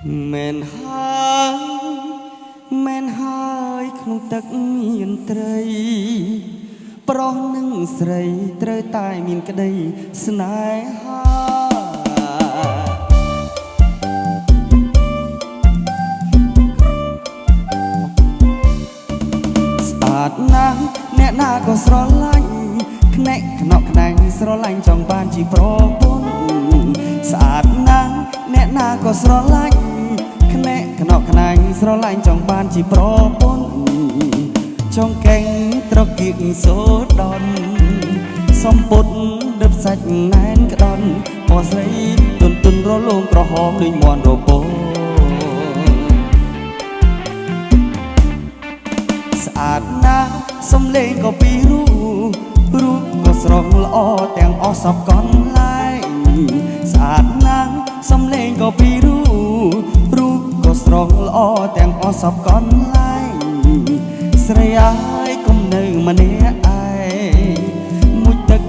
មែនហើយមែនហើយក្នុងទឹកមានត្រីប្រុសនិងស្រីត្រូវតែមានក្តីស្នេហាស្អាតណាស់អ្នកណាក៏ស្រឡាញ់ខ្នែកខ្នក់ខ្នែងស្រឡាញ់ចង់បានជាប្រពន្ធស្អាតណាស់អ្នកណាក៏ស្រឡាញ់ខ្នែកខ្នក់ខ្នែងស្រឡាញ់ចង់បានជាប្រពន្ធចង់កេងត្រកៀកសូដនសំពុតដឹបសាច់ណែនក្ដន់ពណ៌ស្រីទុនទុនរលោងក្រហមដូចមាន់រពោស្អាតណាស់សំលេងក៏ពីររូបក៏ស្រស់ល្អទាំងអស់សពកន្លែងស្អាតណាស់សំលេងក៏ពីររូបក៏ស្រស់ល្អទាំងអស់សពកន្លែងស្រីអើយកុំនៅម្នាក់ឯងមួយទឹក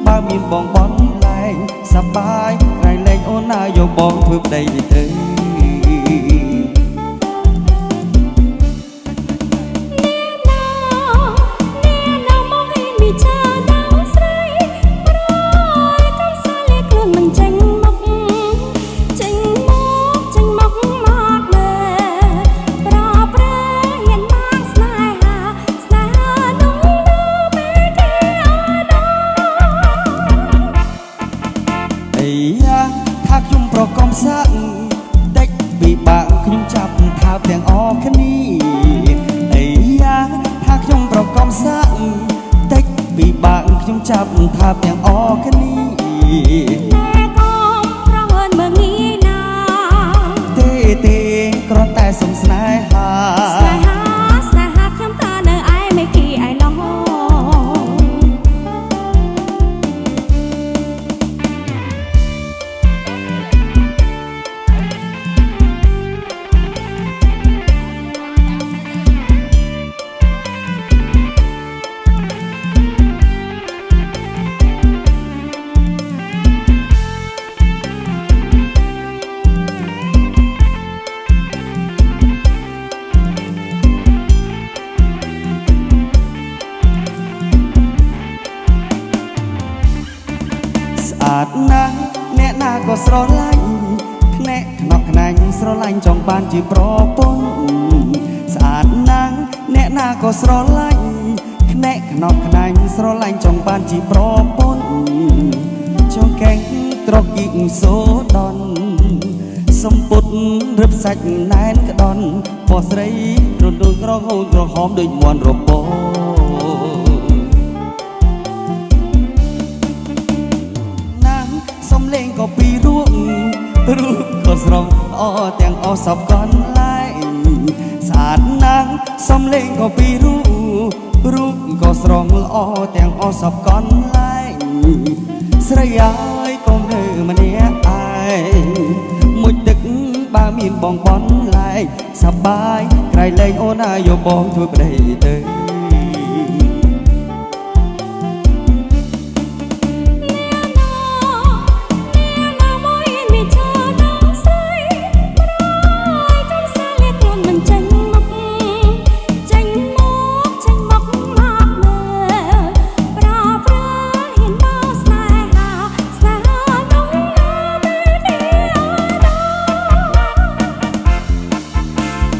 បើមានបងបនលែងសប្បាយក្រៃលែងអូនណាយកបងធ្វើប្តីទៅថាខ្ញុំប្រកំសាក់តិចពិបាកខ្ញុំចាប់ថាបទាំងអស់គ្នាអីយ៉ាថាខ្ញុំប្រកំសាក់តិចពិបាកខ្ញុំចាប់ថាបទាំងអស់គ្នាតែកុំប្រហែលមើងងាយណាទេគ្រាន់តែសុំស្នេហាខ្ញុំថានៅឯមេគីឯណោះស្អាតណាស់អ្នកណាក៏ស្រឡាញ់ខ្នែកខ្នក់ខ្នែងស្រឡាញ់ចង់បានជាប្រពន្ធស្អាតណាស់អ្នកណាក៏ស្រឡាញ់ខ្នែកខ្នក់ខ្នែងស្រឡាញ់ចង់បានជាប្រពន្ធចង់កេងត្រកៀកសូដនសំពុតរឹបសាច់ណែនក្ដន់ពណ៌ស្រីរលូនក្រហមក្រហមដូចមាន់រពោសំលេងក៏ពីរូបក៏ស្រស់ល្អទាំងអស់សពកន្លែងស្អាតណាស់សំលេងក៏ពីរូបក៏ស្រស់ល្អទាំងអស់សពកន្លែងស្រីអើយកុំនៅម្នាក់ឯងមួយទឹកបើមានបងបនលែងសប្បាយក្រៃលែងអូនណាយកបងធ្វើប្តីទៅ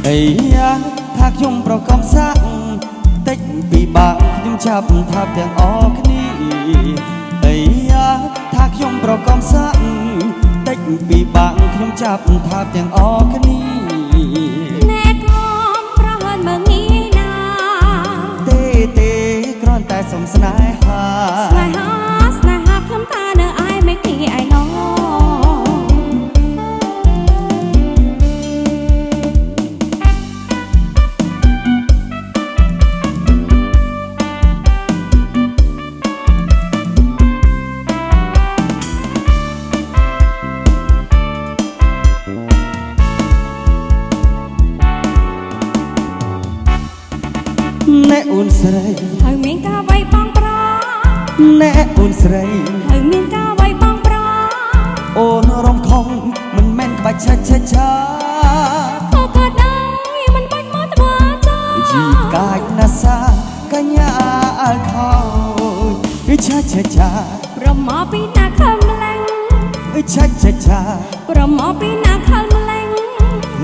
អីយ៉ាថាខ្ញុំប្រកំសាក់តិចពិបាកខ្ញុំចាប់ថាបទាំងអស់គ្នាអីយ៉ាថាខ្ញុំប្រកំសាក់តិចពិបាកខ្ញុំចាប់ថាបទាំងអស់គ្នាអ្នកកុំប្រហែលមើងងាយណាទេគ្រាន់តែសុំស្នេហាខ្ញុំថានៅឯមេគីឯណោះអ្នកអូនស្រីហើយមានការវាយបងប្រអ្នកអូនស្រីហើយមានការវាយបងប្រអូនរំខំមិនមែនក្បាច់ឆា ឆាឆាឆា ប្រមោពីណាខលម្លេង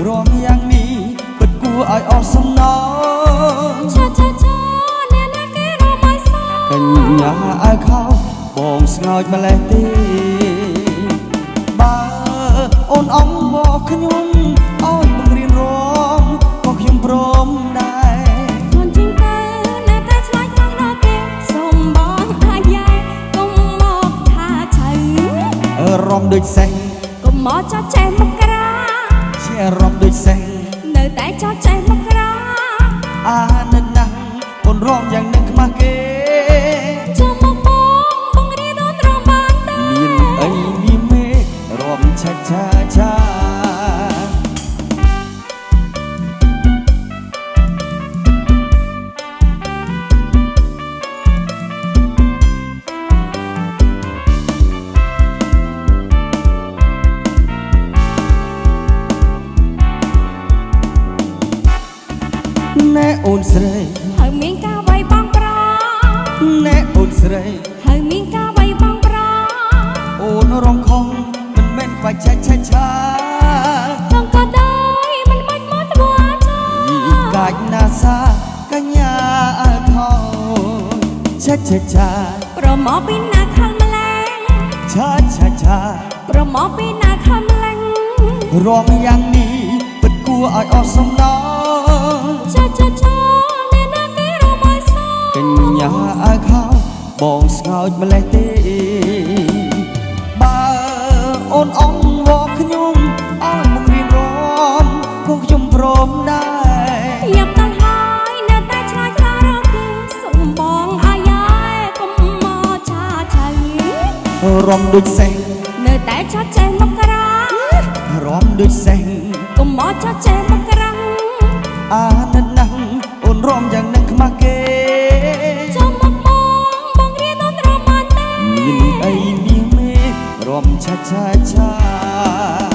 រំយ៉ាងនេះពិតគួរឲ្យអស់សំណរ ឆាឆាឆាអ្នកណាគេរំឲ្យសោ កញ្ញាឲ្យខោបងស្ងោចម្លេះទេបើអូនអងមកខ្ញុំឲ្យបង្រៀនរំក៏ខ្ញុំព្រមដែរ ខ្លួនជាងទៅនៅតែឆ្លើយក្នុងដល់ទេសុំបងអាយ៉ាយកុំមកថាឆៅ រំដូចសេះ កុំមកចោះចេះមកក្រា ជារំដូចសេះ នៅតែចោះចេះមកក្រា អាណិតណាស់អូនរំយ៉ាងនឹងខ្មាស់គេ ចូលមកបងរៀនអូនរំបានទេ មានអីមានមេរំឆាឆាឆា ណែអូនស្រី ហើយមានការវាយបងប្រ ណែអូនស្រី ហើយមានការវាយបងប្រ អូនរំខំមិនមែនខ្វាច់ឆាឆាឆា បងក៏ដោយមិនបាច់មកធ្វើចា យីកាច់ណាសាកញ្ញាថោឆាឆាឆា ប្រមោពីណាខលម្លេង ឆាឆាឆា ប្រមោពីណាខលម្លេង រំយ៉ាងនេះពិតគួរឲ្យអស់សំណរ ឆាឆាឆាអ្នកណាគេរំឲ្យសោ កញ្ញាឲ្យខោបងស្ងោចម្លេះទេបើអូនអងមកខ្ញុំឲ្យមករៀនរំក៏ខ្ញុំព្រមដែរ យ៉ាប់ដល់ហើយនៅតែឆ្លើយឆ្លើយរកគេសុំបងអាយ៉ាយកុំមកឆាឆៅ រំដូចសេះ នៅតែចោះចេះមកក្រា រំដូចសេះ កុំមកចោះចេះមកក្រាំង អាណិតណាស់អូនរំយ៉ាងនឹងខ្មាស់គេ ចូលមកបងរៀនអូនរំបានទេ មានអីមានមេរំឆាឆាឆា